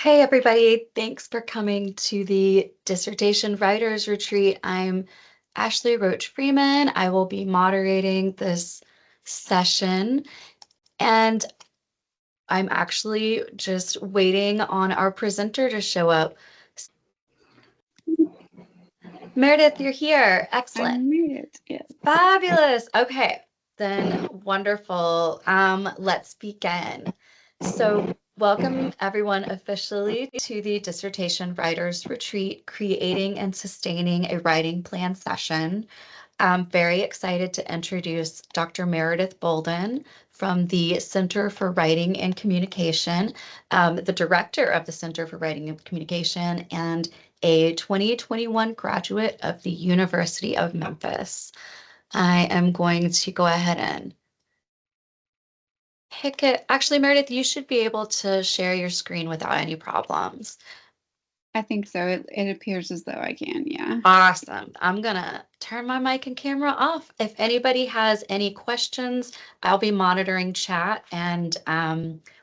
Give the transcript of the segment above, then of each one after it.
Hey everybody, thanks for coming to the Dissertation Writers Retreat. I'm Ashley Roach Freeman. I will be moderating this session, and I'm actually just waiting on our presenter to show up. Meredith, you're here. I Excellent. made it. Yes. Fabulous. Okay, then wonderful. Let's begin. So, welcome everyone officially to the Dissertation Writers Retreat, Creating and Sustaining a Writing Plan session. I'm very excited to introduce Dr. Meredith Boulden from the Center for Writing and Communication, the director of the Center for Writing and Communication, and a 2021 graduate of the University of Memphis. I am going to go ahead and pick it. Actually, Meredith, you should be able to share your screen without any problems. I think so. It appears as though I can, yeah. Awesome. I'm gonna turn my mic and camera off. If anybody has any questions, I'll be monitoring chat and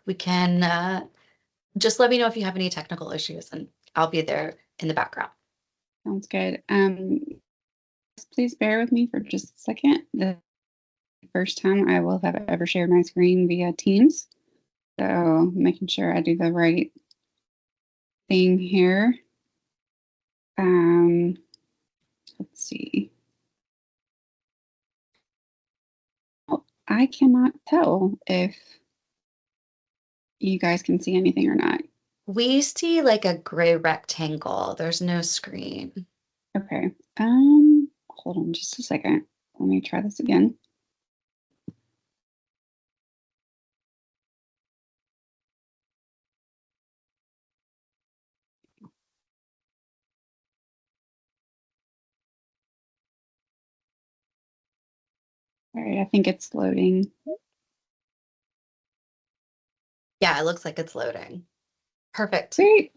we can just let me know if you have any technical issues and I'll be there in the background. Sounds good. Please bear with me for just a second. The first time I will have ever shared my screen via Teams. So making sure I do the right thing here. Let's see. Oh, I cannot tell if you guys can see anything or not. We see like a gray rectangle. There's no screen. Okay. Hold on just a second. Let me try this again. All right, I think it's loading. Yeah, it looks like it's loading. Perfect. Great.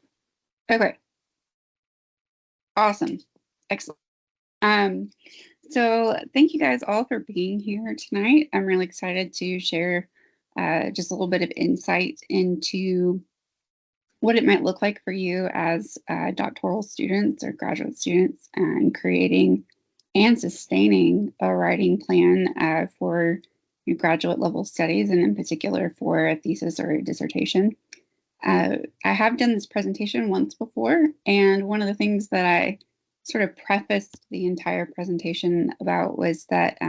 Okay. Awesome. Excellent. Um, so thank you guys all for being here tonight. I'm really excited to share just a little bit of insight into what it might look like for you as doctoral students or graduate students and creating and sustaining a writing plan for your graduate level studies, and in particular for a thesis or a dissertation. I have done this presentation once before, and one of the things that I sort of prefaced the entire presentation about was that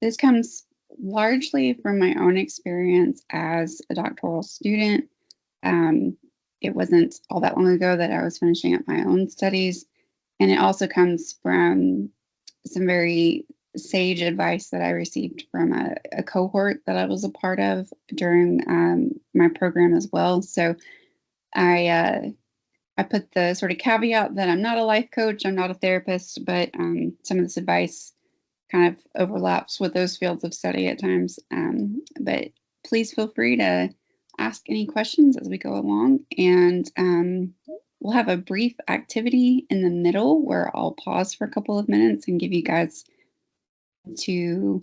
this comes largely from my own experience as a doctoral student. It wasn't all that long ago that I was finishing up my own studies, and it also comes from some very sage advice that I received from a cohort that I was a part of during my program as well. So I put the sort of caveat that I'm not a life coach, I'm not a therapist, but some of this advice kind of overlaps with those fields of study at times. But please feel free to ask any questions as we go along, and we'll have a brief activity in the middle where I'll pause for a couple of minutes and give you guys to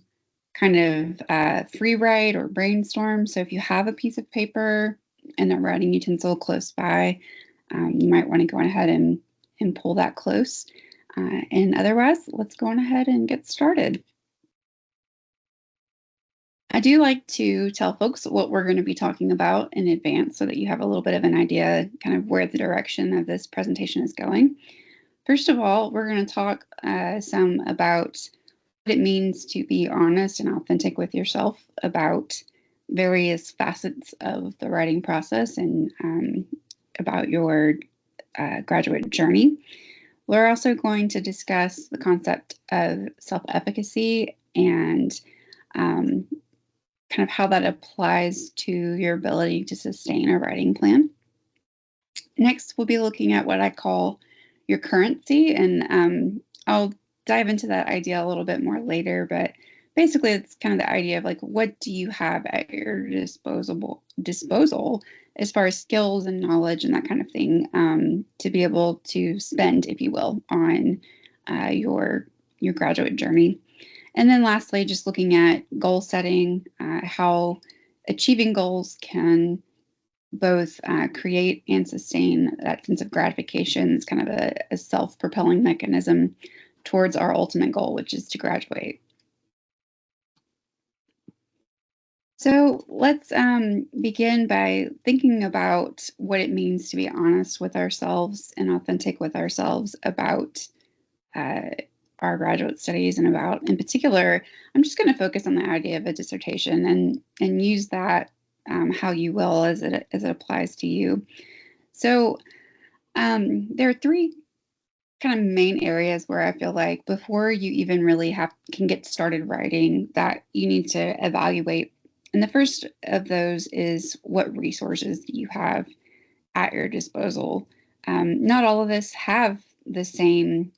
kind of free write or brainstorm. So if you have a piece of paper and a writing utensil close by, you might want to go ahead and pull that close. And otherwise, let's go on ahead and get started. I do like to tell folks what we're going to be talking about in advance so that you have a little bit of an idea kind of where the direction of this presentation is going. First of all, we're going to talk some about what it means to be honest and authentic with yourself about various facets of the writing process and about your graduate journey. We're also going to discuss the concept of self-efficacy and kind of how that applies to your ability to sustain a writing plan. Next, we'll be looking at what I call your currency, and I'll dive into that idea a little bit more later, but basically it's kind of the idea of like, what do you have at your disposal as far as skills and knowledge and that kind of thing to be able to spend, if you will, on your graduate journey. And then lastly, just looking at goal setting, how achieving goals can both create and sustain that sense of gratification. It's kind of a self-propelling mechanism towards our ultimate goal, which is to graduate. So let's begin by thinking about what it means to be honest with ourselves and authentic with ourselves about our graduate studies, and about, in particular, I'm just going to focus on the idea of a dissertation and use that how you will as it applies to you. So there are three kind of main areas where I feel like before you even really can get started writing that you need to evaluate. And the first of those is what resources do you have at your disposal. Not all of us have the same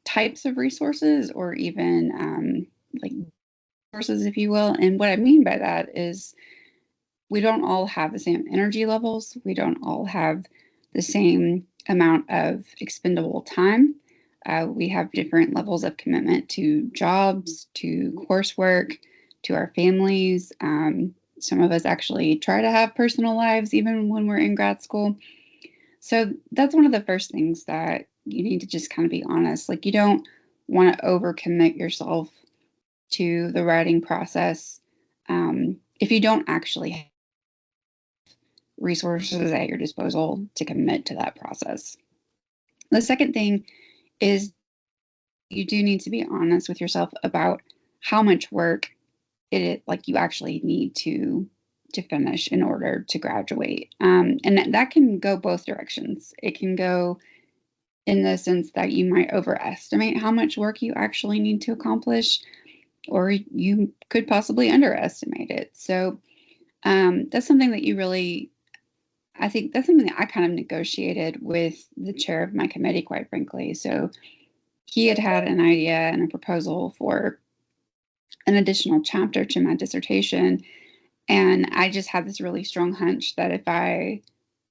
types of resources, or even like resources, if you will. And what I mean by that is we don't all have the same energy levels. We don't all have the same amount of expendable time. We have different levels of commitment to jobs, to coursework, to our families. Some of us actually try to have personal lives even when we're in grad school. So that's one of the first things that you need to just kind of be honest. Like, you don't want to overcommit yourself to the writing process if you don't actually have resources at your disposal to commit to that process. The second thing is you do need to be honest with yourself about how much work like you actually need to finish in order to graduate. And that can go both directions. It can go in the sense that you might overestimate how much work you actually need to accomplish, or you could possibly underestimate it. So that's something that I think that's something that I kind of negotiated with the chair of my committee, quite frankly. So he had an idea and a proposal for an additional chapter to my dissertation. And I just had this really strong hunch that if I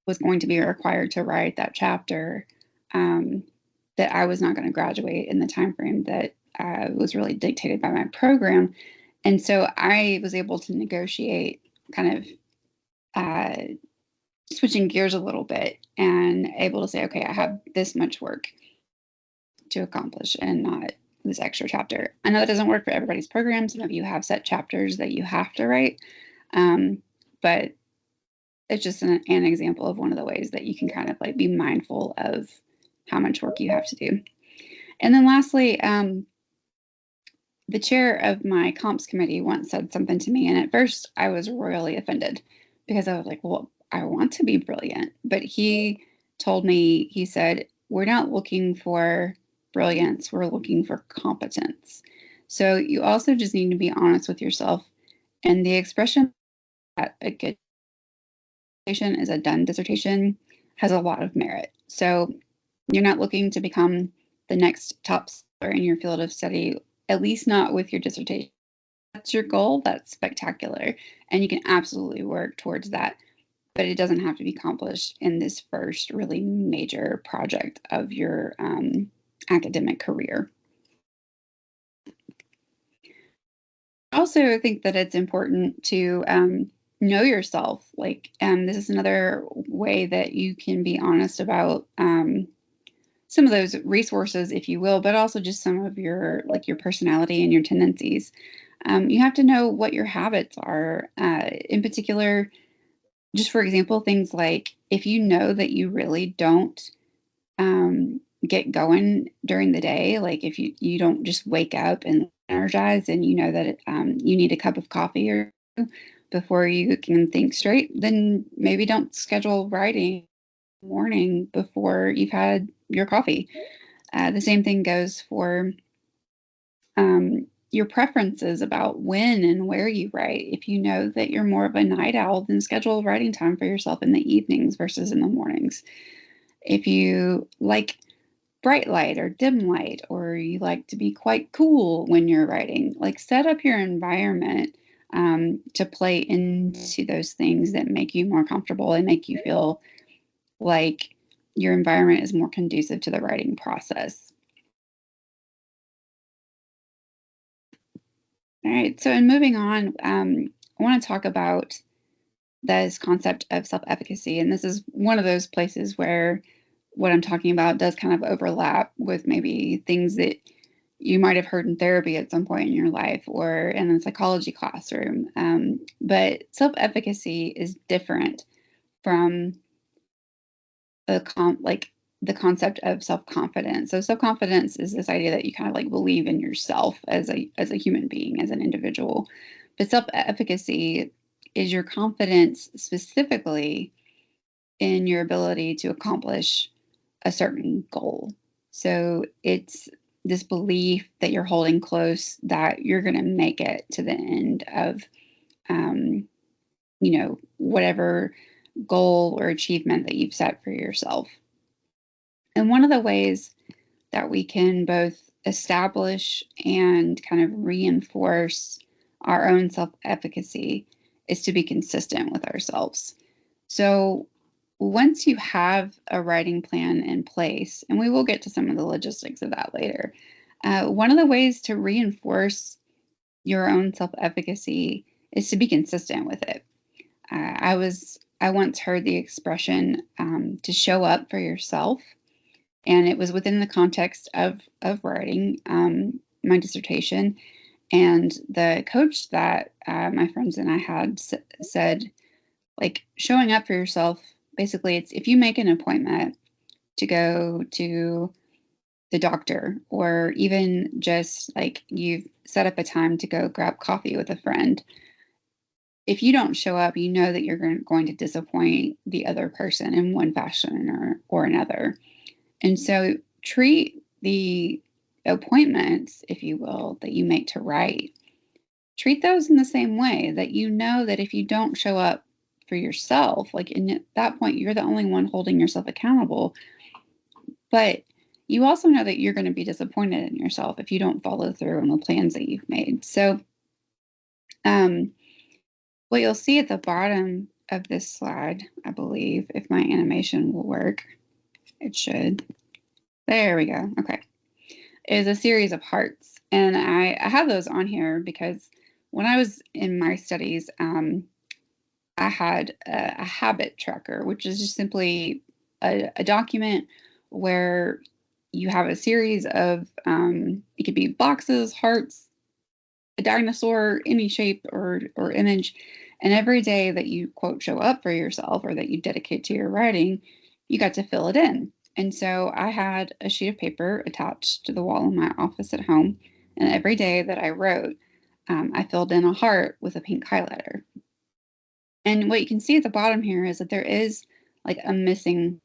was going to be required to write that chapter, that I was not going to graduate in the time frame that was really dictated by my program. And so I was able to negotiate, kind of switching gears a little bit, and able to say, okay, I have this much work to accomplish and not this extra chapter. I know that doesn't work for everybody's program. Some of you have set chapters that you have to write, but it's just an example of one of the ways that you can kind of like be mindful of how much work you have to do. And then lastly, the chair of my comps committee once said something to me, and at first I was royally offended because I was like, well, I want to be brilliant. But he told me, he said, we're not looking for brilliance, we're looking for competence. So you also just need to be honest with yourself. And the expression that a good dissertation is a done dissertation has a lot of merit. So you're not looking to become the next top scholar in your field of study, at least not with your dissertation. That's your goal, that's spectacular. And you can absolutely work towards that. But it doesn't have to be accomplished in this first really major project of your academic career. I also think that it's important to know yourself. Like, this is another way that you can be honest about some of those resources, if you will, but also just some of your personality and your tendencies. You have to know what your habits are. In particular, just for example, things like if you know that you really don't get going during the day, like if you don't just wake up and energized, and you know that you need a cup of coffee or two before you can think straight, then maybe don't schedule writing in the morning before you've had your coffee. The same thing goes for your preferences about when and where you write. If you know that you're more of a night owl, then schedule writing time for yourself in the evenings versus in the mornings. If you like bright light or dim light, or you like to be quite cool when you're writing, like set up your environment to play into those things that make you more comfortable and make you feel like your environment is more conducive to the writing process. All right, so in moving on, I want to talk about this concept of self-efficacy. And this is one of those places where what I'm talking about does kind of overlap with maybe things that you might have heard in therapy at some point in your life or in a psychology classroom. But self-efficacy is different from the concept of self-confidence. So self-confidence is this idea that you kind of like believe in yourself as a human being, as an individual. But self-efficacy is your confidence specifically in your ability to accomplish a certain goal. So it's this belief that you're holding close that you're going to make it to the end of, whatever goal or achievement that you've set for yourself. And one of the ways that we can both establish and kind of reinforce our own self efficacy is to be consistent with ourselves. So once you have a writing plan in place, and we will get to some of the logistics of that later, one of the ways to reinforce your own self efficacy is to be consistent with it. I once heard the expression to show up for yourself, and it was within the context of writing my dissertation. And the coach that my friends and I had said, like, showing up for yourself, basically, it's if you make an appointment to go to the doctor, or even just like you've set up a time to go grab coffee with a friend, if you don't show up, you know that you're going to disappoint the other person in one fashion or another. And so treat the appointments, if you will, that you make to write, treat those in the same way that you know that if you don't show up for yourself, like in that point, you're the only one holding yourself accountable. But you also know that you're going to be disappointed in yourself if you don't follow through on the plans that you've made. So, what you'll see at the bottom of this slide, I believe, if my animation will work, it should. There we go. Okay. Is a series of hearts. And I have those on here because when I was in my studies, I had a habit tracker, which is just simply a document where you have a series of, it could be boxes, hearts, a dinosaur, any shape or image. And every day that you, quote, show up for yourself or that you dedicate to your writing, you got to fill it in. And so I had a sheet of paper attached to the wall in my office at home. And every day that I wrote, I filled in a heart with a pink highlighter. And what you can see at the bottom here is that there is like a missing,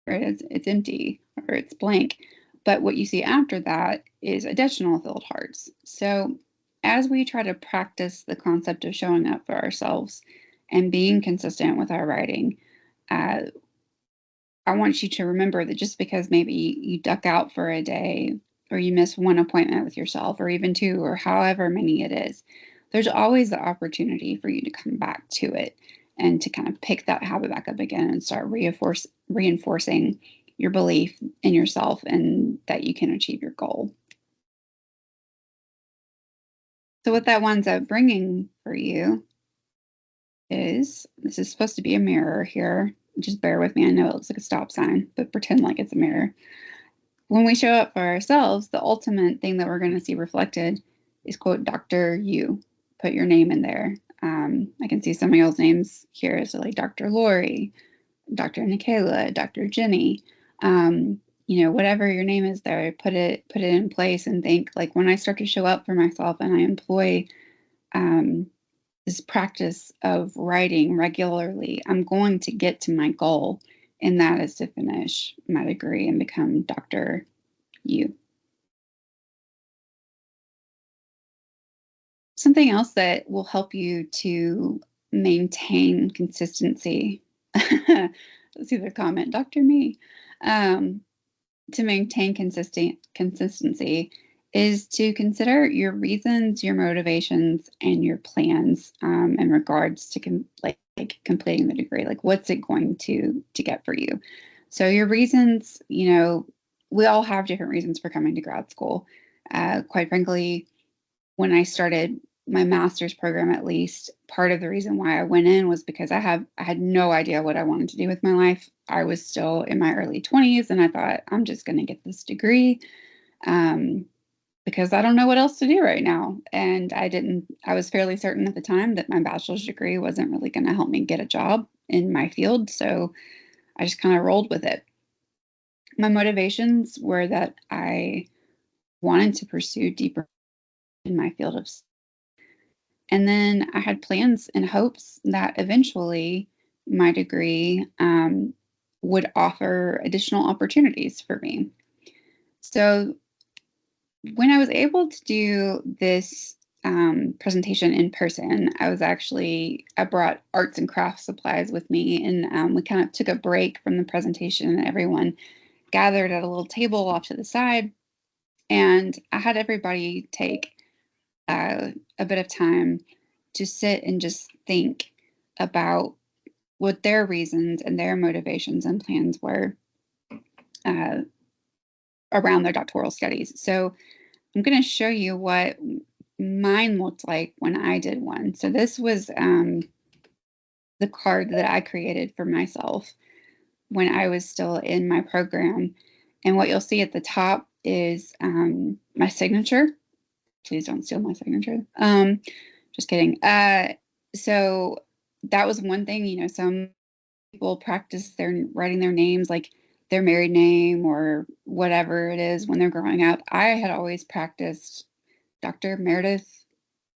or it's empty or it's blank. But what you see after that is additional filled hearts. So as we try to practice the concept of showing up for ourselves and being consistent with our writing, uh, I want you to remember that just because maybe you duck out for a day or you miss one appointment with yourself or even two or however many it is, there's always the opportunity for you to come back to it and to kind of pick that habit back up again and start reinforcing your belief in yourself and that you can achieve your goal. So what that winds up bringing for you is, this is supposed to be a mirror here. Just bear with me. I know it looks like a stop sign, but pretend like it's a mirror. When we show up for ourselves, the ultimate thing that we're going to see reflected is, quote, Dr. You. Put your name in there. I can see some of y'all's names here. So like Dr. Lori, Dr. Nikayla, Dr. Jenny, whatever your name is there, put it in place and think, like, when I start to show up for myself and I employ this practice of writing regularly, I'm going to get to my goal, and that is to finish my degree and become Dr. You. Something else that will help you to maintain consistency. Let's see the comment, Dr. Me. To maintain consistency is to consider your reasons, your motivations, and your plans in regards to completing the degree. Like, what's it going to get for you? So your reasons, we all have different reasons for coming to grad school. Quite frankly, when I started my master's program, at least, part of the reason why I went in was because I had no idea what I wanted to do with my life. I was still in my early 20s, and I thought, I'm just going to get this degree because I don't know what else to do right now. And I was fairly certain at the time that my bachelor's degree wasn't really going to help me get a job in my field. So I just kind of rolled with it. My motivations were that I wanted to pursue deeper in my field of, and then I had plans and hopes that eventually my degree would offer additional opportunities for me. So when I was able to do this presentation in person, I brought arts and crafts supplies with me, and we kind of took a break from the presentation, and everyone gathered at a little table off to the side. And I had everybody take a bit of time to sit and just think about what their reasons and their motivations and plans were uh, around their doctoral studies. So I'm going to show you what mine looked like when I did one. So this was the card that I created for myself when I was still in my program. And what you'll see at the top is my signature. Please don't steal my signature. Just kidding. So that was one thing, some people practice their writing their names, like their married name or whatever it is when they're growing up. I had always practiced Dr. Meredith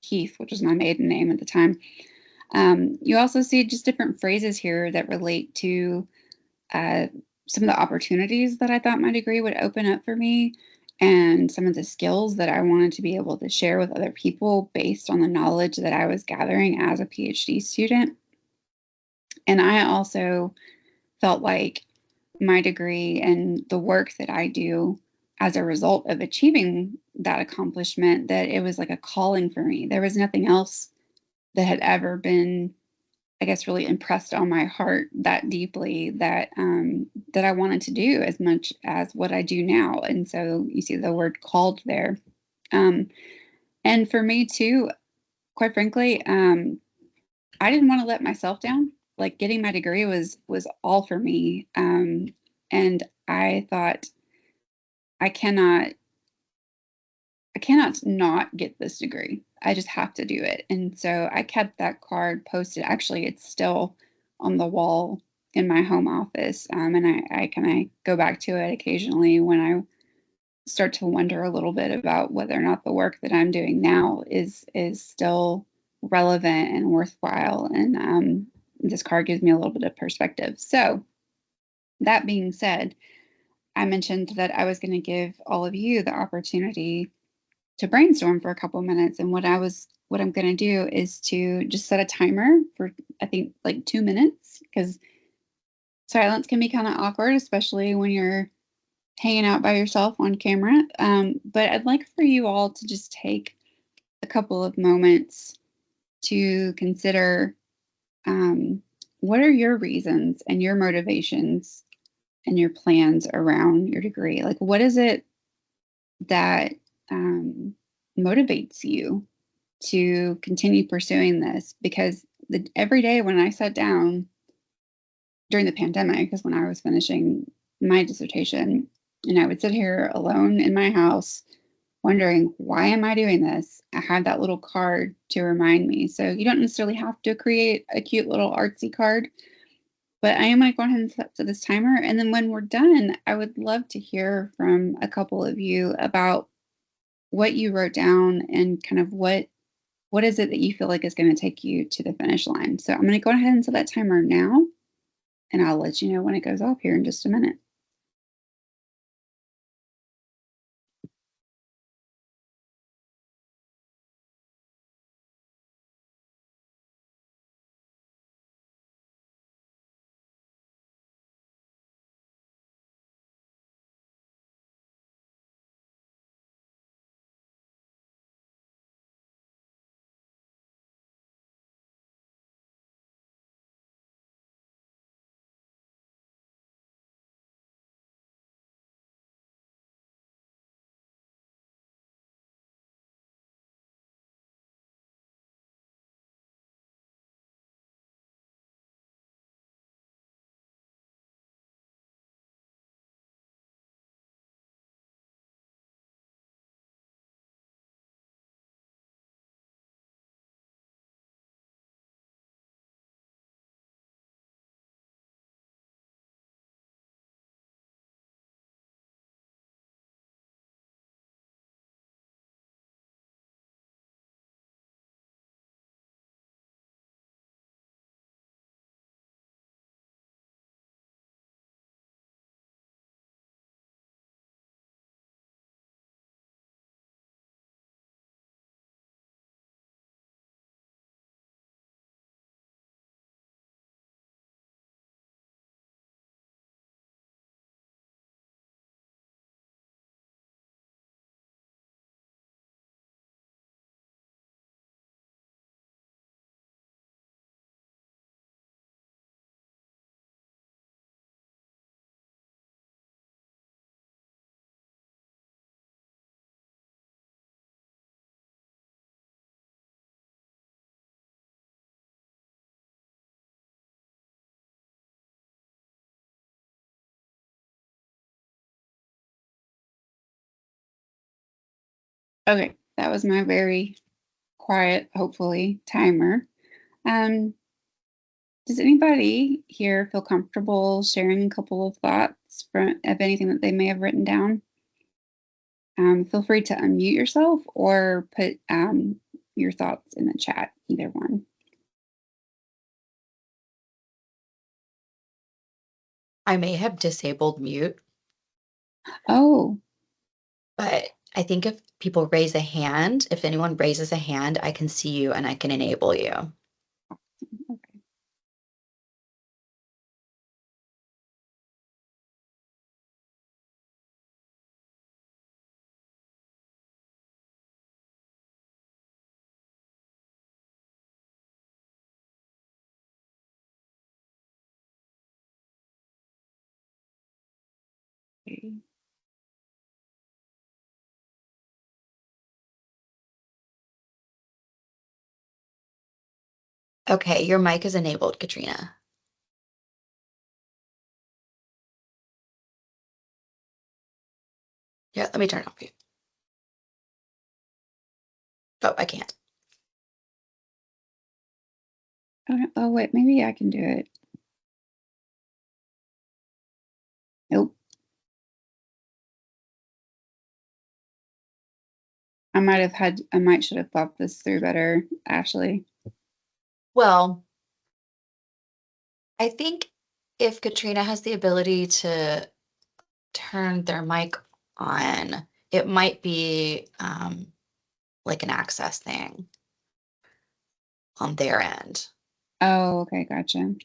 Heath, which was my maiden name at the time. You also see just different phrases here that relate to uh, some of the opportunities that I thought my degree would open up for me, and some of the skills that I wanted to be able to share with other people based on the knowledge that I was gathering as a PhD student. And I also felt like my degree and the work that I do as a result of achieving that accomplishment, that it was like a calling for me. There was nothing else that had ever been, I guess, really impressed on my heart that deeply that I wanted to do as much as what I do now. And so you see the word called there. Um, and for me too, quite frankly, I didn't want to let myself down. Like getting my degree was all for me. And I thought I cannot I cannot not get this degree. I just have to do it. And so I kept that card posted. Actually, it's still on the wall in my home office. And I kind of go back to it occasionally when I start to wonder a little bit about whether or not the work that I'm doing now is still relevant and worthwhile. And this card gives me a little bit of perspective. So that being said, I mentioned that I was going to give all of you the opportunity to brainstorm for a couple of minutes. And what I'm going to do is to just set a timer for, I think, like 2 minutes, because silence can be kind of awkward, especially when you're hanging out by yourself on camera. But I'd like for you all to just take a couple of moments to consider what are your reasons and your motivations and your plans around your degree? Like, what is it that motivates you to continue pursuing this? Because every day when I sat down during the pandemic, is when I was finishing my dissertation, and I would sit here alone in my house wondering, why am I doing this? I had that little card to remind me. So you don't necessarily have to create a cute little artsy card, but I am going to go ahead and set this timer. And then when we're done, I would love to hear from a couple of you about what you wrote down and kind of what is it that you feel like is going to take you to the finish line. So I'm going to go ahead and set that timer now, and I'll let you know when it goes off here in just a minute. Okay, that was my very quiet, hopefully, timer. Um, does anybody here feel comfortable sharing a couple of thoughts of anything that they may have written down? Feel free to unmute yourself or put your thoughts in the chat, either one. I may have disabled mute, Oh, but I think if people raise a hand, if anyone raises a hand, I can see you and I can enable you. okay. Okay, your mic is enabled, Katrina. Yeah, let me turn it off for you. Oh, I can't. Oh, wait, maybe I can do it. Nope. I might should have thought this through better, Ashley. Well, I think if Katrina has the ability to turn their mic on, it might be like an access thing on their end. Oh, okay, gotcha.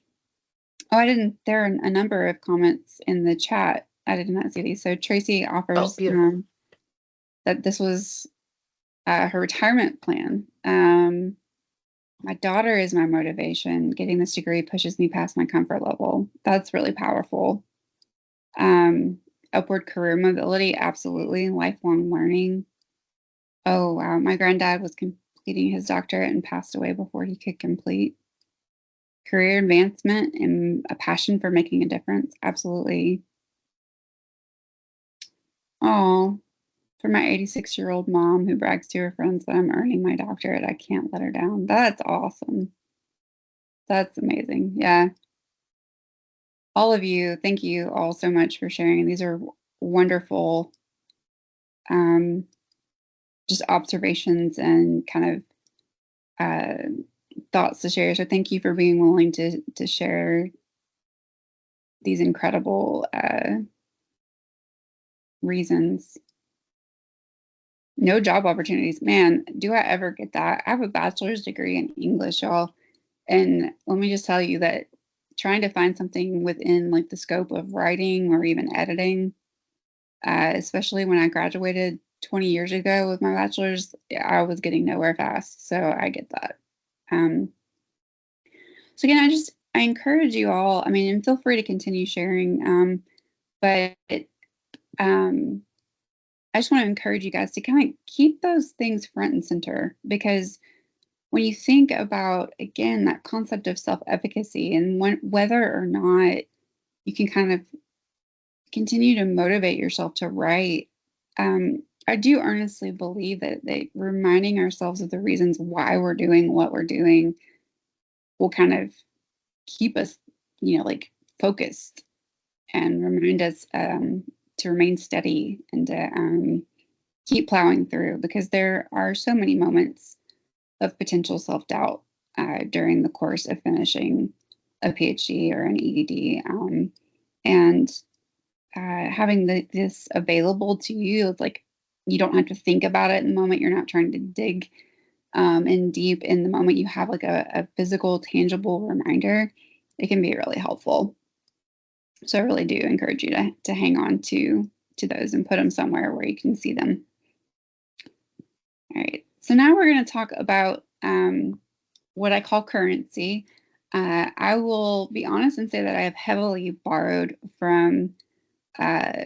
Oh, there are a number of comments in the chat. I did not see these. So Tracy Oh, offers beautiful. that this was her retirement plan. My daughter is my motivation. Getting this degree pushes me past my comfort level. That's really powerful. Um, Upward career mobility, absolutely. Lifelong learning. Oh, wow. My granddad was completing his doctorate and passed away before he could complete. Career advancement and a passion for making a difference. Absolutely. Oh, for my 86-year-old mom who brags to her friends that I'm earning my doctorate, I can't let her down. That's awesome. That's amazing. Yeah. All of you, thank you all so much for sharing. These are wonderful um, just observations and kind of thoughts to share. So thank you for being willing to share these incredible reasons. No job opportunities. Man, do I ever get that? I have a bachelor's degree in English, y'all. And let me just tell you that trying to find something within like the scope of writing or even editing, especially when I graduated 20 years ago with my bachelor's, I was getting nowhere fast. So I get that. Um, so again, I encourage you all. I mean, and feel free to continue sharing. But um, I just want to encourage you guys to kind of keep those things front and center, because when you think about, again, that concept of self-efficacy and whether or not you can kind of continue to motivate yourself to write, I do earnestly believe that reminding ourselves of the reasons why we're doing what we're doing will kind of keep us, like focused and remind us to remain steady and to keep plowing through, because there are so many moments of potential self-doubt during the course of finishing a PhD or an EDD. And having this available to you, it's like you don't have to think about it in the moment. You're not trying to dig in deep in the moment. You have like a physical, tangible reminder. It can be really helpful. So I really do encourage you to hang on to those and put them somewhere where you can see them. All right. So now we're going to talk about what I call currency. I will be honest and say that I have heavily borrowed from uh,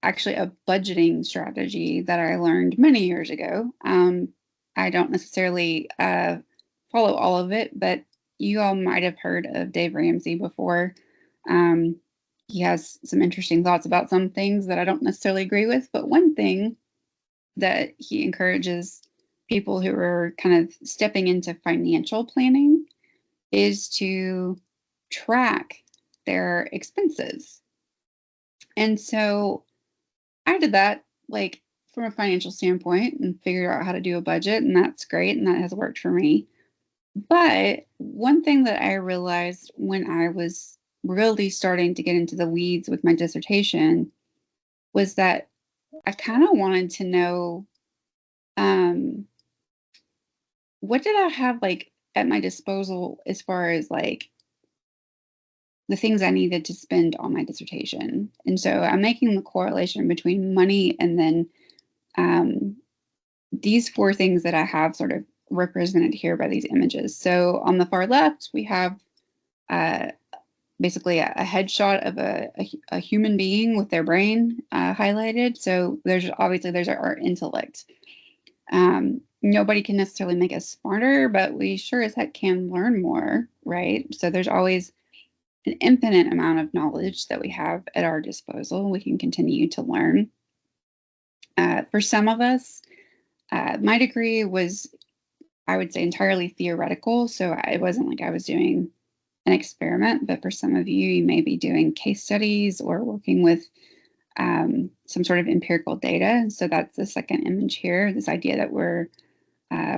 actually a budgeting strategy that I learned many years ago. I don't necessarily follow all of it, but you all might have heard of Dave Ramsey before. Um, he has some interesting thoughts about some things that I don't necessarily agree with, but one thing that he encourages people who are kind of stepping into financial planning is to track their expenses. And so I did that like from a financial standpoint and figured out how to do a budget, and that's great, and that has worked for me. But one thing that I realized when I was really starting to get into the weeds with my dissertation was that I kind of wanted to know, um, what did I have like at my disposal as far as like the things I needed to spend on my dissertation. And so I'm making the correlation between money and then, um, these four things that I have sort of represented here by these images. So on the far left, we have uh, basically a headshot of a human being with their brain highlighted. So there's our intellect. Nobody can necessarily make us smarter, but we sure as heck can learn more, right? So there's always an infinite amount of knowledge that we have at our disposal. We can continue to learn. For some of us, my degree was, I would say, entirely theoretical. So it wasn't like I was doing an experiment, but for some of you, you may be doing case studies or working with some sort of empirical data. So that's the second image here, this idea that we're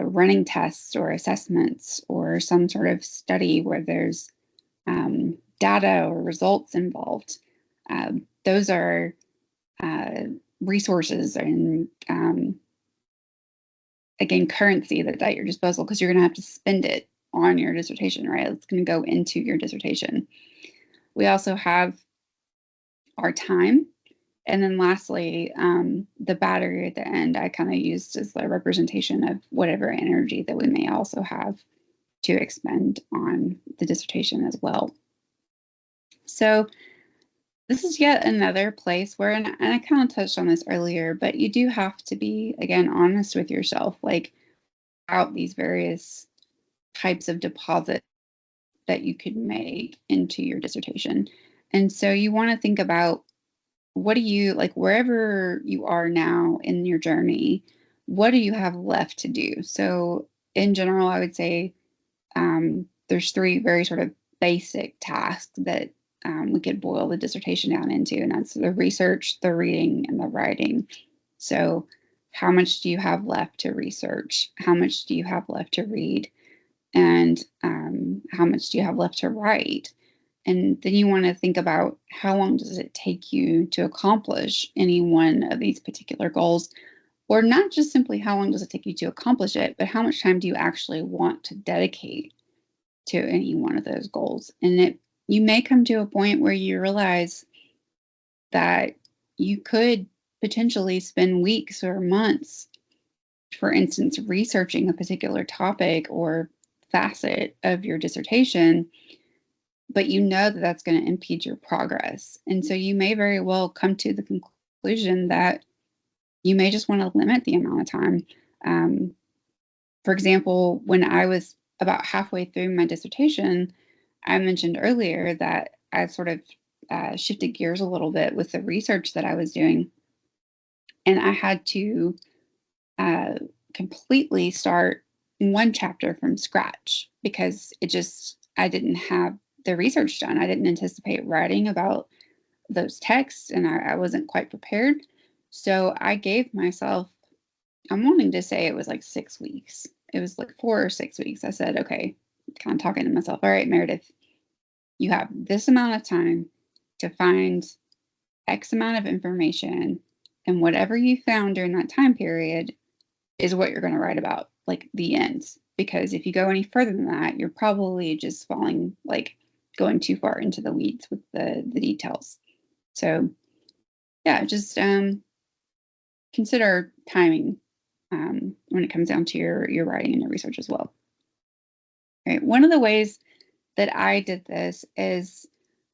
running tests or assessments or some sort of study where there's data or results involved. Those are resources and, again, currency that's at your disposal because you're going to have to spend it on your dissertation, right? It's going to go into your dissertation. We also have our time. And then lastly, the battery at the end, I kind of used as the representation of whatever energy that we may also have to expend on the dissertation as well. So this is yet another place where, and I kind of touched on this earlier, but you do have to be, again, honest with yourself, like out these various types of deposits that you could make into your dissertation. And so you want to think about, what do you like, wherever you are now in your journey, what do you have left to do? So in general, I would say there's three very sort of basic tasks that we could boil the dissertation down into, and that's the research, the reading, and the writing. So how much do you have left to research? How much do you have left to read? And how much do you have left to write? And then you want to think about, how long does it take you to accomplish any one of these particular goals? Or not just simply how long does it take you to accomplish it, but how much time do you actually want to dedicate to any one of those goals? And you may come to a point where you realize that you could potentially spend weeks or months, for instance, researching a particular topic or facet of your dissertation, but you know that that's going to impede your progress. And so you may very well come to the conclusion that you may just want to limit the amount of time. Um, for example, when I was about halfway through my dissertation, I mentioned earlier that I sort of shifted gears a little bit with the research that I was doing. And I had to uh, completely start one chapter from scratch because I didn't have the research done. I didn't anticipate writing about those texts, and I wasn't quite prepared. So I gave myself, I'm wanting to say it was like 6 weeks. It was like 4 or 6 weeks. I said, okay, kind of talking to myself, all right, Meredith, you have this amount of time to find X amount of information, and whatever you found during that time period is what you're going to write about, like the ends. Because if you go any further than that, you're probably just going too far into the weeds with the details. So yeah, just consider timing when it comes down to your writing and your research as well. All right. One of the ways that I did this is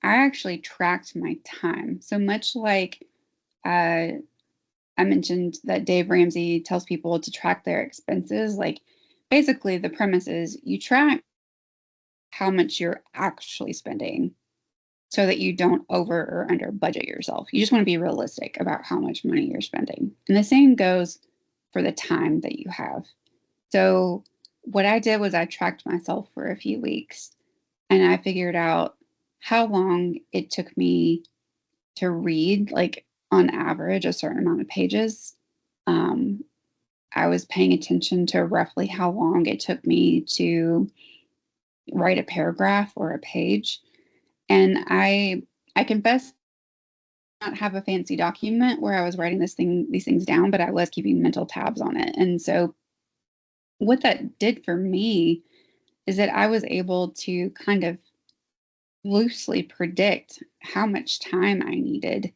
I actually tracked my time. So much like I mentioned that Dave Ramsey tells people to track their expenses, like basically the premise is you track how much you're actually spending so that you don't over or under budget yourself. You just want to be realistic about how much money you're spending. And the same goes for the time that you have. So what I did was I tracked myself for a few weeks, and I figured out how long it took me to read, like on average, a certain amount of pages. Um, I was paying attention to roughly how long it took me to write a paragraph or a page. And I confess not have a fancy document where I was writing these things down, but I was keeping mental tabs on it. And so what that did for me is that I was able to kind of loosely predict how much time I needed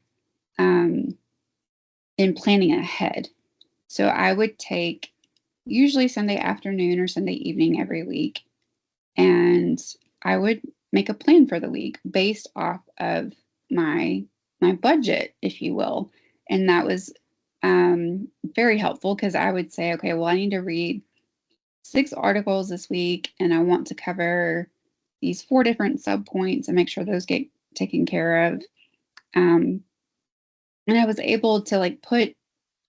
um, in planning ahead. So I would take usually Sunday afternoon or Sunday evening every week, and I would make a plan for the week based off of my budget, if you will. And that was very helpful because I would say, okay, well, I need to read 6 articles this week, and I want to cover these 4 different subpoints and make sure those get taken care of. Um, and I was able to like put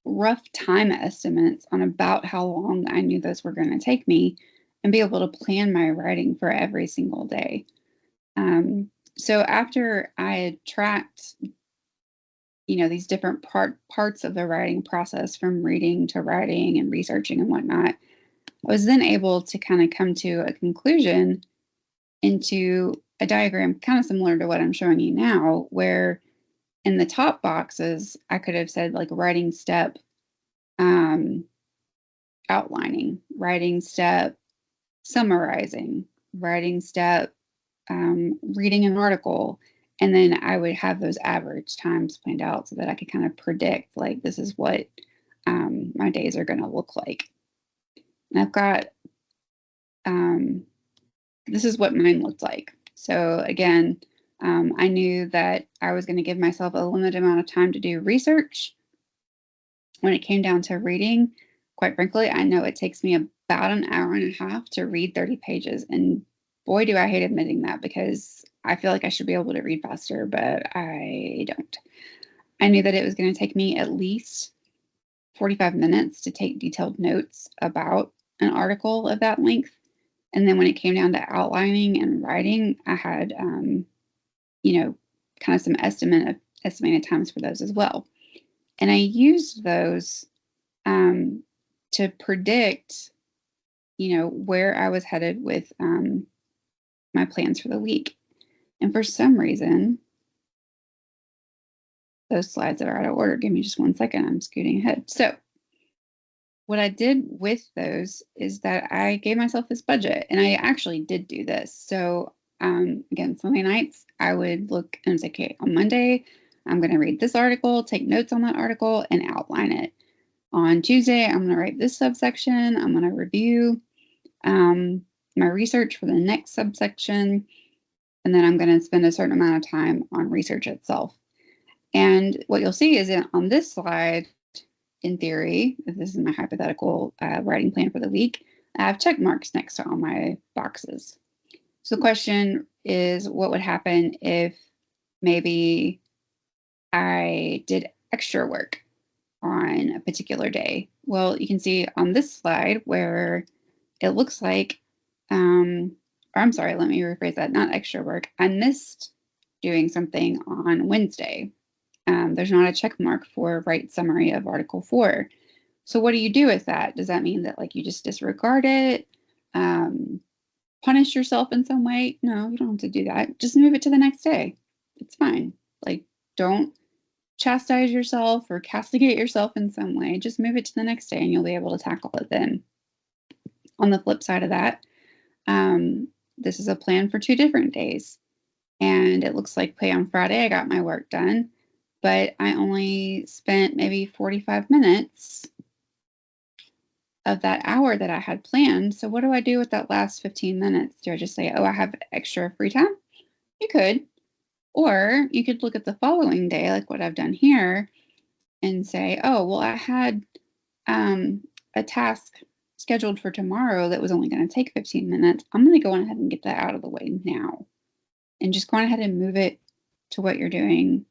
rough time estimates on about how long I knew those were going to take me and be able to plan my writing for every single day. So after I had tracked, these different parts of the writing process from reading to writing and researching and whatnot, I was then able to kind of come to a conclusion into a diagram kind of similar to what I'm showing you now, where in the top boxes, I could have said like writing step, um, outlining, writing step, summarizing, writing step, reading an article. And then I would have those average times planned out so that I could kind of predict like this is what my days are going to look like. And I've got this is what mine looked like. So again, I knew that I was going to give myself a limited amount of time to do research. When it came down to reading, quite frankly, I know it takes me about an hour and a half to read 30 pages. And boy, do I hate admitting that because I feel like I should be able to read faster, but I don't. I knew that it was going to take me at least 45 minutes to take detailed notes about an article of that length. And then when it came down to outlining and writing, I had, kind of some estimated times for those as well. And I used those to predict, where I was headed with my plans for the week. And for some reason, those slides are out of order. Give me just 1 second. I'm scooting ahead. So what I did with those is that I gave myself this budget, and I actually did do this. So again, Sunday nights, I would look and say, okay, on Monday, I'm going to read this article, take notes on that article, and outline it. On Tuesday, I'm going to write this subsection. I'm going to review my research for the next subsection, and then I'm going to spend a certain amount of time on research itself. And what you'll see is on this slide, in theory, if this is my hypothetical writing plan for the week, I have check marks next to all my boxes. So the question is, what would happen if maybe I did extra work on a particular day? Well, you can see on this slide where it looks like, or I'm sorry, let me rephrase that, not extra work. I missed doing something on Wednesday. There's not a check mark for write summary of Article 4. So what do you do with that? Does that mean that like you just disregard it? Punish yourself in some way? No, you don't have to do that. Just move it to the next day. It's fine. Like don't chastise yourself or castigate yourself in some way. Just move it to the next day and you'll be able to tackle it then. On the flip side of that, this is a plan for 2 different days. And it looks like, on Friday, I got my work done, but I only spent maybe 45 minutes of that hour that I had planned. So what do I do with that last 15 minutes? Do I just say, oh, I have extra free time? You could. Or you could look at the following day, like what I've done here, and say, oh, well, I had a task scheduled for tomorrow that was only going to take 15 minutes. I'm going to go on ahead and get that out of the way now. And just go on ahead and move it to what you're doing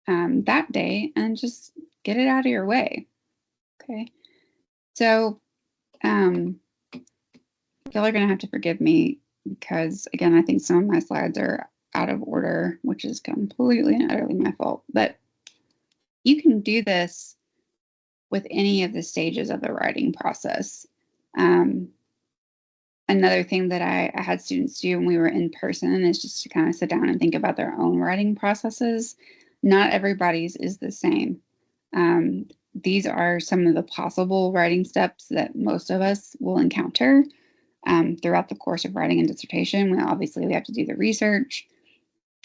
that day and just get it out of your way. Okay. So y'all are going to have to forgive me because, again, I think some of my slides are out of order, which is completely and utterly my fault. But you can do this with any of the stages of the writing process. Another thing that I had students do when we were in person is just to kind of sit down and think about their own writing processes. Not everybody's is the same. These are some of the possible writing steps that most of us will encounter throughout the course of writing a dissertation. We have to do the research.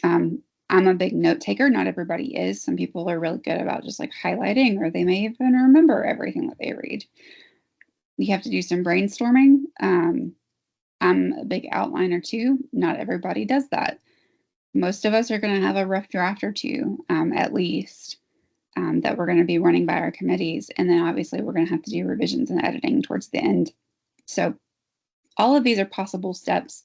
I'm a big note taker. Not everybody is. Some people are really good about just like highlighting, or they may even remember everything that they read. You have to do some brainstorming. I'm a big outliner too. Not everybody does that. Most of us are going to have a rough draft or two, at least, that we're going to be running by our committees. And then obviously we're going to have to do revisions and editing towards the end. So all of these are possible steps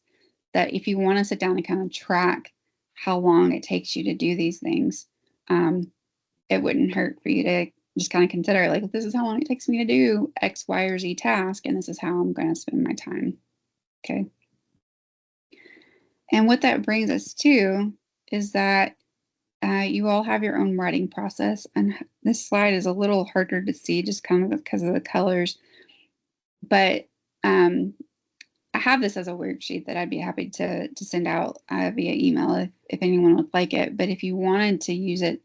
that if you want to sit down and kind of track how long it takes you to do these things, it wouldn't hurt for you to just kind of consider, like, this is how long it takes me to do X, Y, or Z task, and this is how I'm going to spend my time. Okay. And what that brings us to is that you all have your own writing process. And this slide is a little harder to see just kind of because of the colors. But I have this as a worksheet that I'd be happy to send out via email if anyone would like it. But if you wanted to use it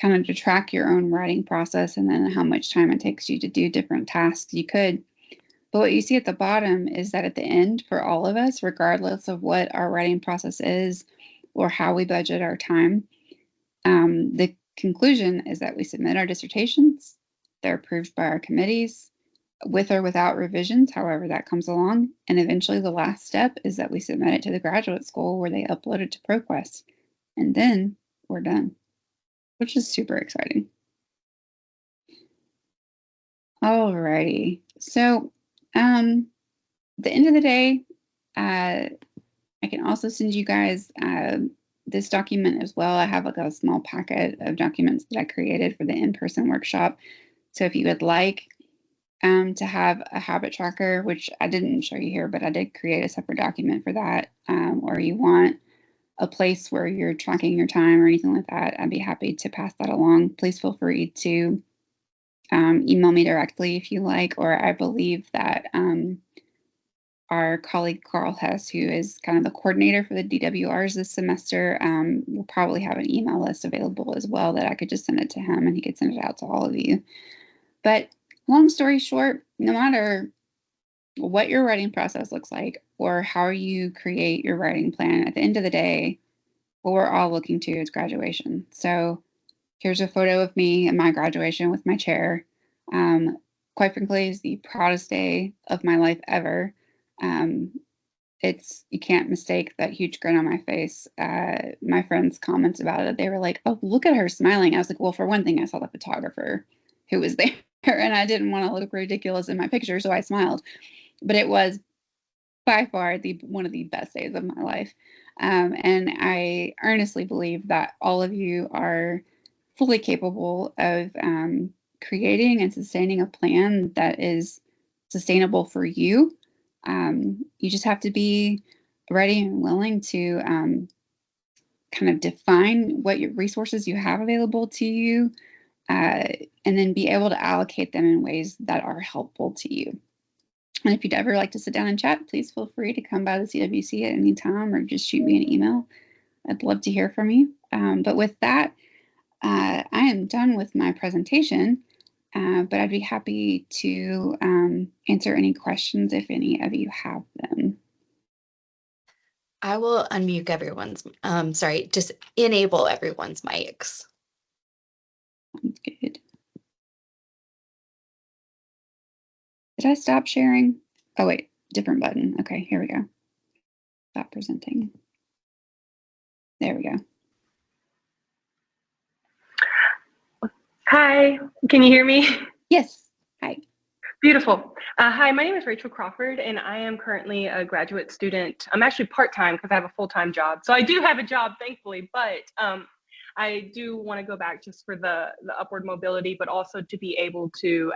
kind of to track your own writing process and then how much time it takes you to do different tasks, you could. But what you see at the bottom is that at the end, for all of us, regardless of what our writing process is or how we budget our time, the conclusion is that we submit our dissertations. They're approved by our committees with or without revisions, however that comes along. And eventually the last step is that we submit it to the graduate school where they upload it to ProQuest. And then we're done, which is super exciting. Alrighty. So the end of the day, I can also send you guys this document as well. I have like a small packet of documents that I created for the in-person workshop. So if you would like to have a habit tracker, which I didn't show you here, but I did create a separate document for that, or you want a place where you're tracking your time or anything like that, I'd be happy to pass that along. Please feel free to email me directly if you like, or I believe that our colleague Carl Hess, who is kind of the coordinator for the DWRs this semester, will probably have an email list available as well that I could just send it to him and he could send it out to all of you. But long story short, no matter what your writing process looks like or how you create your writing plan, at the end of the day, what we're all looking to is graduation. So here's a photo of me at my graduation with my chair. Quite frankly, it's the proudest day of my life ever. You can't mistake that huge grin on my face. My friends' comments about it, they were like, "Oh, look at her smiling." I was like, well, for one thing, I saw the photographer who was there and I didn't want to look ridiculous in my picture, so I smiled. But it was by far one of the best days of my life. And I earnestly believe that all of you are fully capable of creating and sustaining a plan that is sustainable for you. You just have to be ready and willing to kind of define what your resources you have available to you, and then be able to allocate them in ways that are helpful to you. And if you'd ever like to sit down and chat, please feel free to come by the CWC at any time or just shoot me an email. I'd love to hear from you. But with that, I am done with my presentation, but I'd be happy to answer any questions if any of you have them. I will unmute everyone's, just enable everyone's mics. Sounds good. Did I stop sharing? Oh, wait, different button. Okay, here we go. Stop presenting. There we go. Hi, can you hear me? Yes, hi. Beautiful. Hi, my name is Rachel Crawford, and I am currently a graduate student. I'm actually part-time because I have a full-time job. So I do have a job, thankfully, but I do want to go back just for the upward mobility, but also to be able to,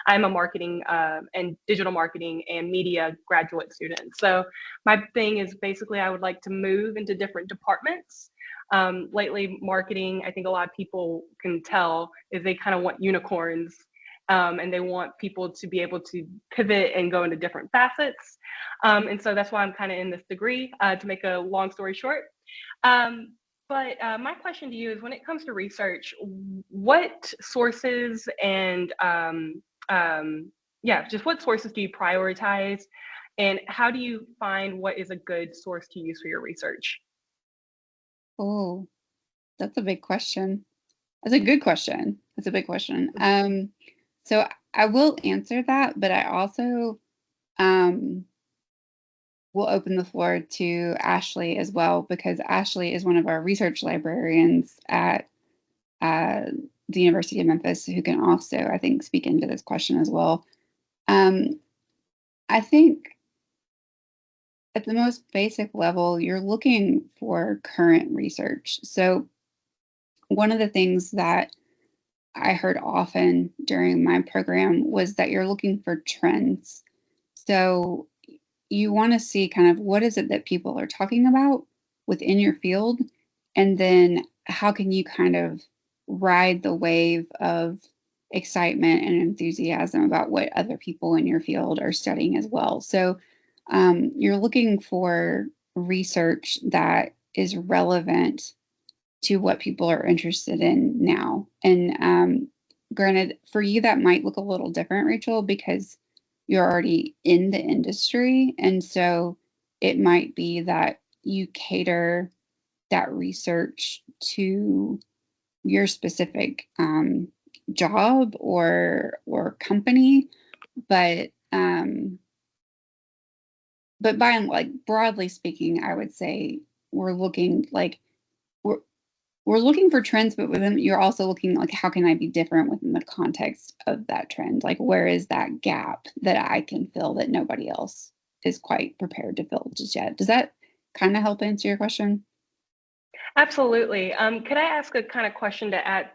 I'm a marketing and digital marketing and media graduate student. So my thing is basically I would like to move into different departments. Lately, marketing, I think a lot of people can tell, is they kind of want unicorns, and they want people to be able to pivot and go into different facets. And so that's why I'm kind of in this degree, to make a long story short. But my question to you is, when it comes to research, what sources and just what sources do you prioritize, and how do you find what is a good source to use for your research? Oh, that's a big question. That's a good question. That's a big question. So I will answer that, but I also um, will open the floor to Ashley as well, because Ashley is one of our research librarians at uh, the University of Memphis, who can also, I think, speak into this question as well. I think at the most basic level, you're looking for current research. So one of the things that I heard often during my program was that you're looking for trends. So you want to see kind of what is it that people are talking about within your field, and then how can you kind of ride the wave of excitement and enthusiasm about what other people in your field are studying as well. So you're looking for research that is relevant to what people are interested in now. And granted, for you, that might look a little different, Rachel, because you're already in the industry. And so it might be that you cater that research to your specific job or company. But by and like broadly speaking, I would say we're looking like we're we're looking for trends, but within you're also looking like how can I be different within the context of that trend? Like where is that gap that I can fill that nobody else is quite prepared to fill just yet? Does that kind of help answer your question? Absolutely. Could I ask a kind of question to add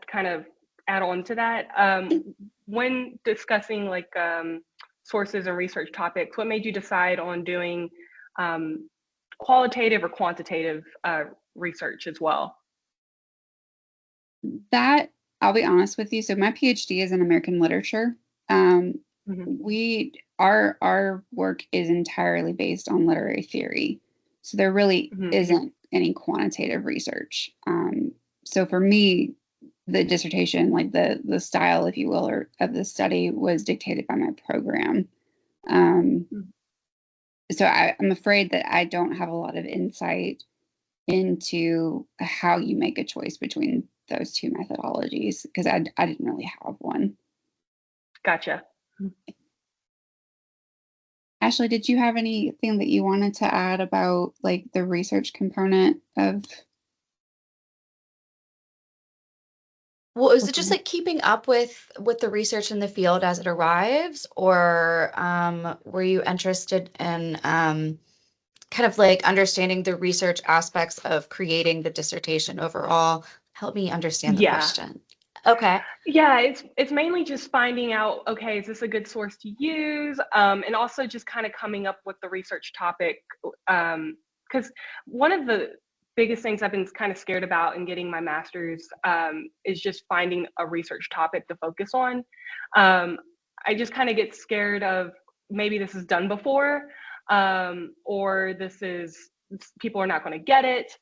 on to that? When discussing sources and research topics, what made you decide on doing um, qualitative or quantitative research as well? That I'll be honest with you. So my PhD is in American literature. Um, Mhm. we our work is entirely based on literary theory, so there really Mhm. isn't any quantitative research. So for me, the dissertation, like the style, if you will, or of the study, was dictated by my program. Um, Mhm. so I'm afraid that I don't have a lot of insight into how you make a choice between those two methodologies because I didn't really have one. Gotcha. Ashley, did you have anything that you wanted to add about like the research component of Well, is it what just you like keeping up with the research in the field as it arrives, or were you interested in kind of like understanding the research aspects of creating the dissertation overall? Help me understand the Yeah. question. Okay. Yeah, it's mainly just finding out, okay, is this a good source to use? And also just kind of coming up with the research topic. Because one of the biggest things I've been kind of scared about in getting my master's, is just finding a research topic to focus on. Um, I just kind of get scared of maybe this is done before, or people are not going to get it.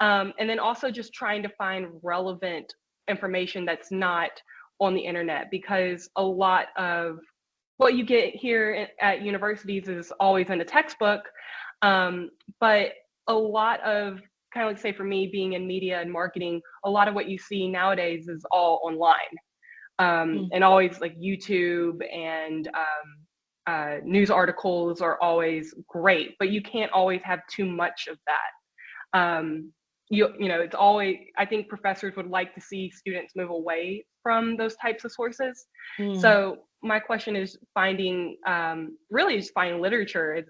And then also just trying to find relevant information that's not on the internet, because a lot of what you get here at universities is always in a textbook, but a lot of, kind of like, say for me being in media and marketing, a lot of what you see nowadays is all online, Mm. and always like YouTube and news articles are always great, but you can't always have too much of that. You know, it's always, I think professors would like to see students move away from those types of sources. Mm. So my question is finding, really just finding literature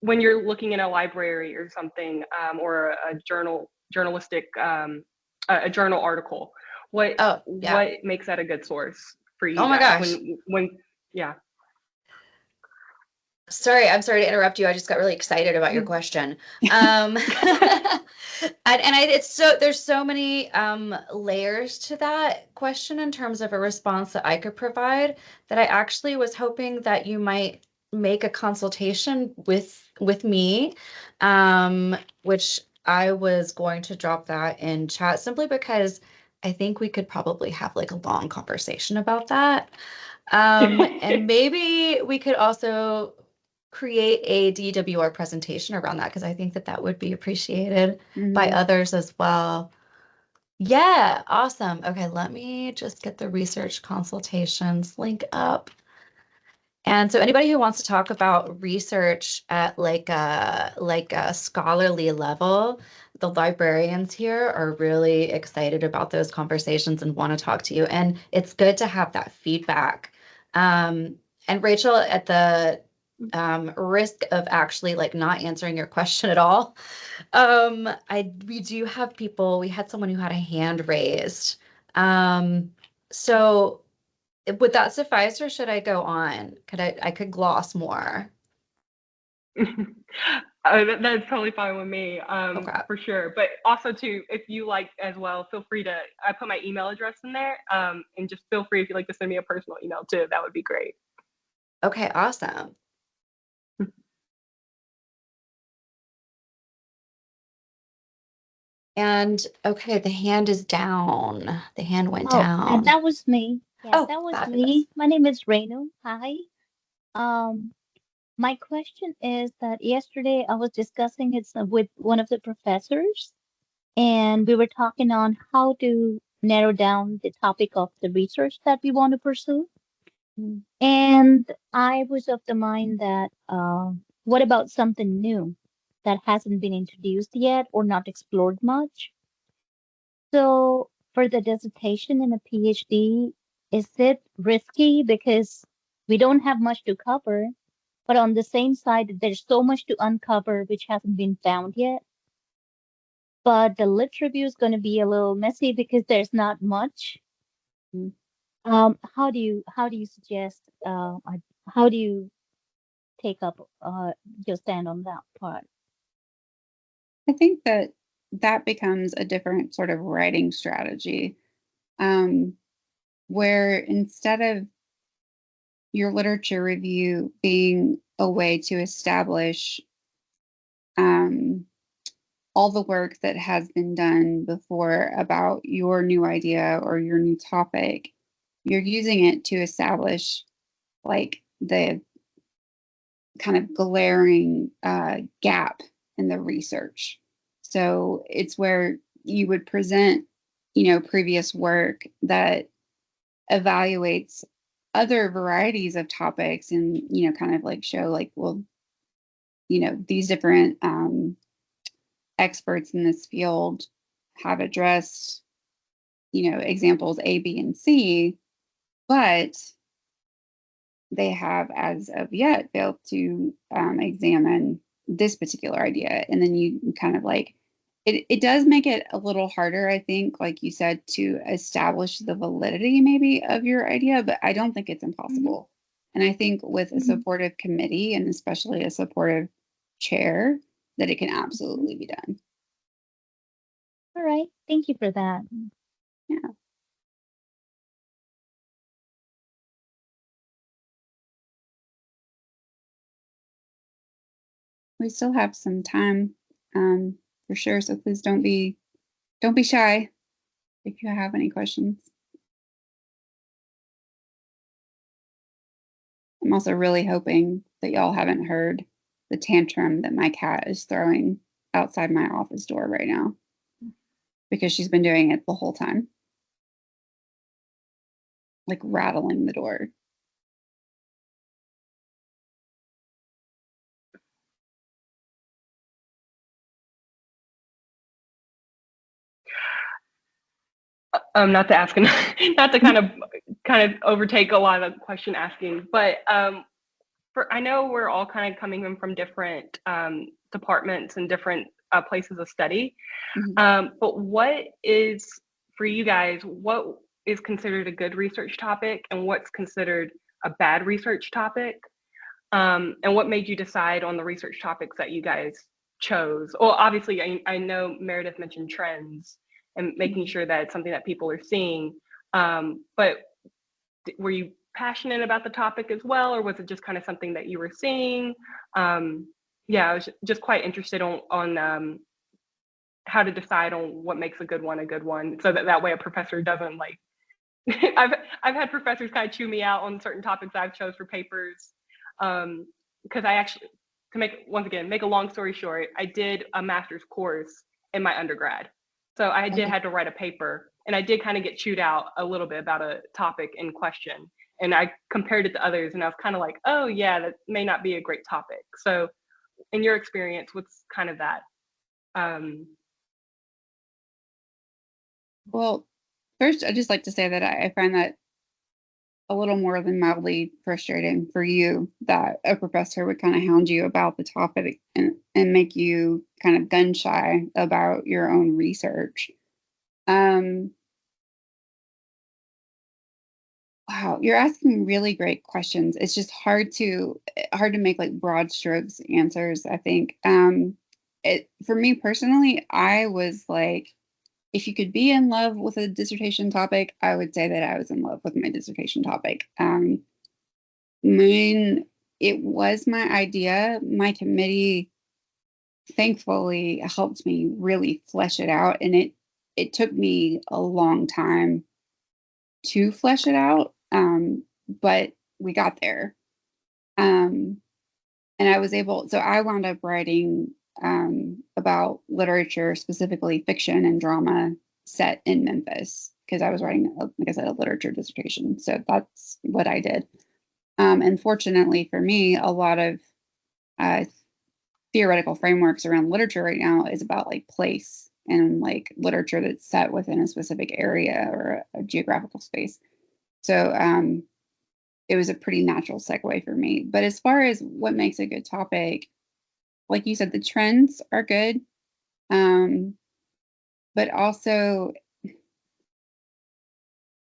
when you're looking in a library or something, or a journal journalistic, a journal article. What Oh, yeah. what makes that a good source for Oh you my guys gosh. when yeah. Sorry, I'm sorry to interrupt you. I just got really excited about your question. It's so there's so many layers to that question in terms of a response that I could provide that I actually was hoping that you might make a consultation with me, which I was going to drop that in chat simply because I think we could probably have like a long conversation about that. And maybe we could also create a DWR presentation around that because I think that that would be appreciated by others as well. Yeah, awesome. Okay, let me just get the research consultations link up. And so anybody who wants to talk about research at like a scholarly level, the librarians here are really excited about those conversations and want to talk to you. And it's good to have that feedback. And Rachel, at the risk of actually like not answering your question at all, we do have people, we had someone who had a hand raised. So would that suffice or should I go on? I could gloss more. That's totally fine with me, Okay. for sure. But also too, if you like as well, feel free to, I put my email address in there, and just feel free if you'd like to send me a personal email too. That would be great. Okay, awesome. And okay, the hand is down. The hand went Oh, down. that was me. Yeah, Oh, that was fabulous. me. My name is Renu. Hi. Um, my question is that yesterday I was discussing it with one of the professors, and we were talking on how to narrow down the topic of the research that we want to pursue. Mm. And I was of the mind that what about something new that hasn't been introduced yet or not explored much? So for the dissertation and a PhD, is it risky because we don't have much to cover, but on the same side, there's so much to uncover which hasn't been found yet. But the lit review is going to be a little messy because there's not much. Mm. How do you suggest how do you take up your stand on that part? I think that that becomes a different sort of writing strategy, where instead of your literature review being a way to establish um, all the work that has been done before about your new idea or your new topic, you're using it to establish like the kind of glaring gap in the research. So it's where you would present, previous work that evaluates other varieties of topics and, kind of like show like, well, these different experts in this field have addressed, examples A, B, and C, but they have as of yet failed to examine this particular idea. And then you kind of like, it does make it a little harder, I think, like you said, to establish the validity maybe of your idea, but I don't think it's impossible. And I think with a supportive committee and especially a supportive chair, that it can absolutely be done. All right, thank you for that. Yeah. We still have some time, for sure. So please don't be shy if you have any questions. I'm also really hoping that y'all haven't heard the tantrum that my cat is throwing outside my office door right now, because she's been doing it the whole time, like rattling the door. Not to ask, not to kind of overtake a lot of the question asking, but I know we're all kind of coming in from different departments and different places of study. Mhm. But what is, for you guys, what is considered a good research topic and what's considered a bad research topic? And what made you decide on the research topics that you guys chose? Well, obviously, I know Meredith mentioned trends and making Mhm. sure that it's something that people are seeing. But were you passionate about the topic as well, or was it just kind of something that you were seeing? Yeah, I was just quite interested on how to decide on what makes a good one, so that way a professor doesn't like. I've had professors kind of chew me out on certain topics I've chose for papers, because I actually, to make a long story short, I did a master's course in my undergrad, so I did Okay. had to write a paper, and I did kind of get chewed out a little bit about a topic in question, and I compared it to others, and I was kind of like, oh yeah, that may not be a great topic. So, in your experience, what's kind of that? Um, Well, first, I'd just like to say that I find that a little more than mildly frustrating for you that a professor would kind of hound you about the topic and make you kind of gun shy about your own research. Um, wow, you're asking really great questions. It's just hard to make like broad strokes answers, I think. It for me personally, I was like, if you could be in love with a dissertation topic, I would say that I was in love with my dissertation topic. Mine, it was my idea. My committee thankfully helped me really flesh it out, and it took me a long time to flesh it out, but we got there. Um, and I was able, so I wound up writing about literature, specifically fiction and drama set in Memphis, because I was writing, like I said, a literature dissertation. So that's what I did. And fortunately for me, a lot of uh, theoretical frameworks around literature right now is about like place and like literature that's set within a specific area or a geographical space. So it was a pretty natural segue for me. But as far as what makes a good topic, like you said, the trends are good. Um, but also,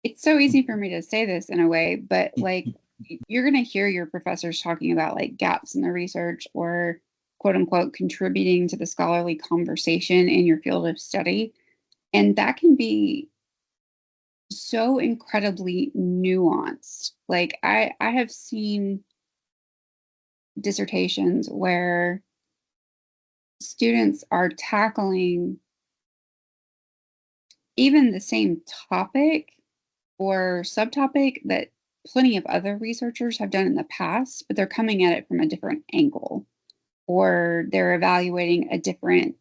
it's so easy for me to say this in a way, but like you're going to hear your professors talking about like gaps in the research or quote unquote contributing to the scholarly conversation in your field of study. And that can be so incredibly nuanced. Like I have seen dissertations where students are tackling even the same topic or subtopic that plenty of other researchers have done in the past, but they're coming at it from a different angle, or they're evaluating a different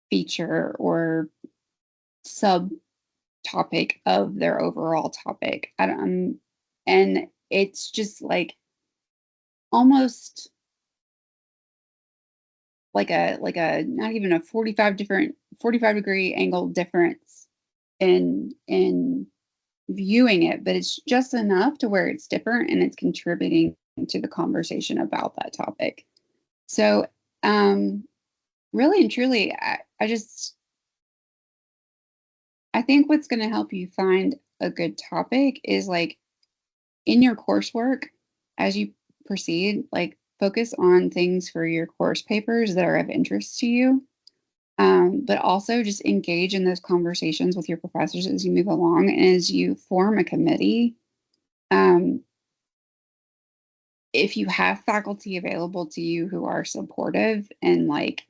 feature or subtopic of their overall topic. And it's just like almost like a not even a 45 degree angle difference in viewing it, but it's just enough to where it's different and it's contributing to the conversation about that topic. So, really and truly, I think what's going to help you find a good topic is like in your coursework as you proceed, like focus on things for your course papers that are of interest to you. But also just engage in those conversations with your professors as you move along and as you form a committee. Um, if you have faculty available to you who are supportive and like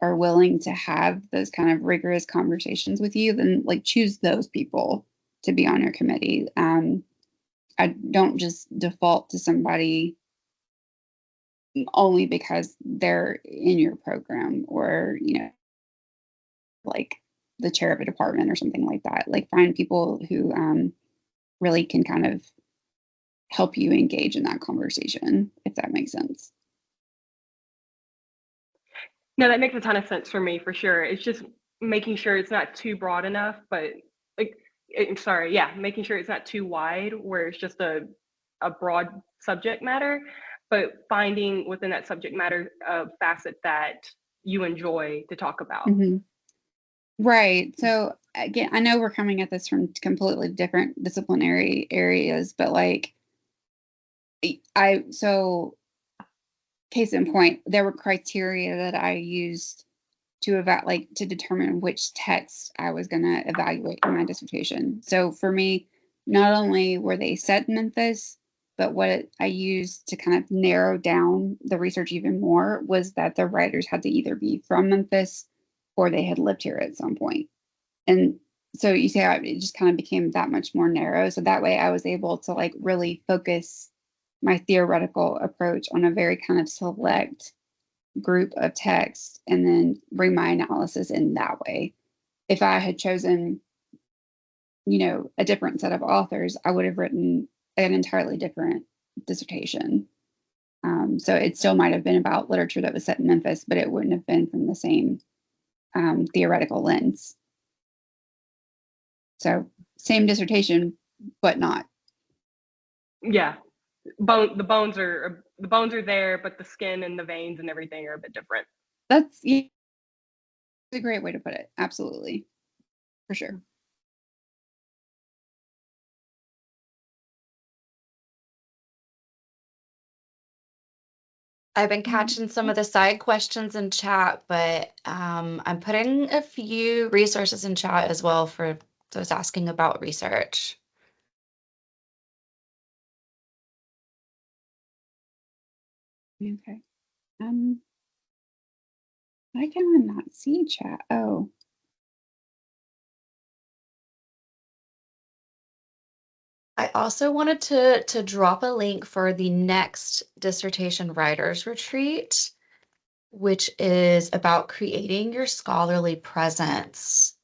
are willing to have those kind of rigorous conversations with you, then like choose those people to be on your committee. I don't just default to somebody only because they're in your program or like the chair of a department or something like that. Like find people who really can kind of help you engage in that conversation, if that makes sense. no, that makes a ton of sense for me, for sure. It's just making sure it's not too broad enough, but like, I'm sorry, yeah, making sure it's not too wide where it's just a broad subject matter. but finding within that subject matter a facet that you enjoy to talk about. Right. So again, I know we're coming at this from completely different disciplinary areas, but like so case in point, there were criteria that I used to to determine which text I was going to evaluate in my dissertation. So for me, not only were they set in Memphis, but what I used to kind of narrow down the research even more was that the writers had to either be from Memphis or they had lived here at some point. And so you see how it just kind of became that much more narrow. So that way I was able to like really focus my theoretical approach on a very kind of select group of text and then bring my analysis in that way. If I had chosen, a different set of authors, I would have written an entirely different dissertation. So it still might have been about literature that was set in Memphis, but it wouldn't have been from the same theoretical lens. So same dissertation, but not. Yeah, the bones are there, but the skin and the veins and everything are a bit different. That's a great way to put it. Absolutely, for sure. I've been catching some of the side questions in chat, but I'm putting a few resources in chat as well for those asking about research. Okay. I cannot see chat. Oh. I also wanted to drop a link for the next dissertation writers retreat, which is about creating your scholarly presence.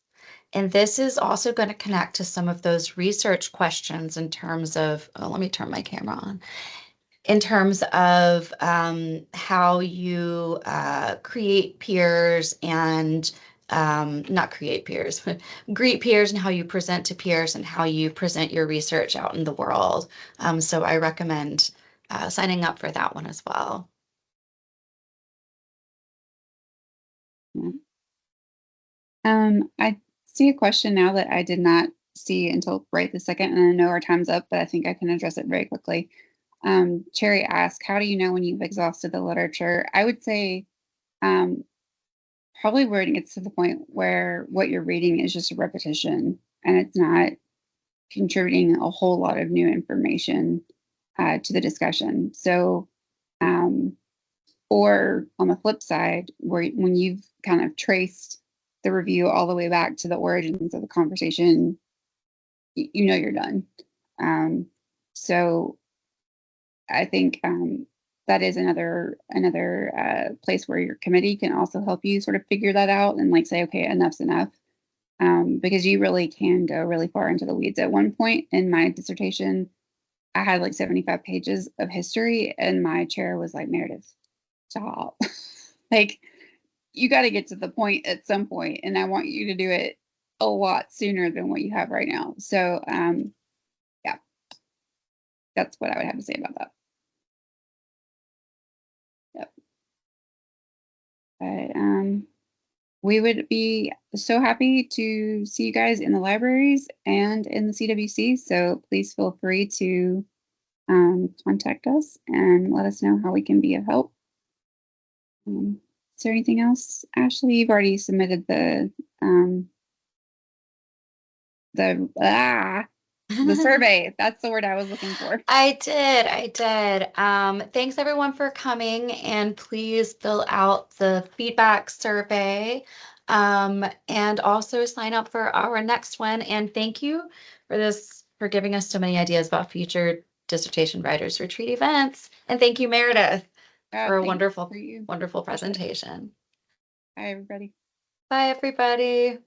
And this is also going to connect to some of those research questions in terms of, oh, let me turn my camera on, in terms of how you create peers and not create peers, but greet peers and how you present to peers and how you present your research out in the world. So I recommend signing up for that one as well. I see a question now that I did not see until right this second, and I know our time's up, but I think I can address it very quickly. Cherry asked, how do you know when you've exhausted the literature? I would say probably where it gets to the point where what you're reading is just a repetition and it's not contributing a whole lot of new information to the discussion. So, or on the flip side, when you've kind of traced the review all the way back to the origins of the conversation, you're done. So I think that is another place where your committee can also help you sort of figure that out and like say, okay, enough's enough. Because you really can go really far into the weeds. At one point in my dissertation, I had like 75 pages of history, and my chair was like, Meredith, stop. Like, you got to get to the point at some point, and I want you to do it a lot sooner than what you have right now. So, yeah, that's what I would have to say about that. Yep. But we would be so happy to see you guys in the libraries and in the CWC. So please feel free to contact us and let us know how we can be of help. Is there anything else? Ashley, you've already submitted the survey. That's the word I was looking for. I did. Thanks everyone for coming, and please fill out the feedback survey, and also sign up for our next one. And thank you for giving us so many ideas about future dissertation writers retreat events. And thank you, Meredith, for a wonderful presentation. Bye, everybody. Bye, everybody.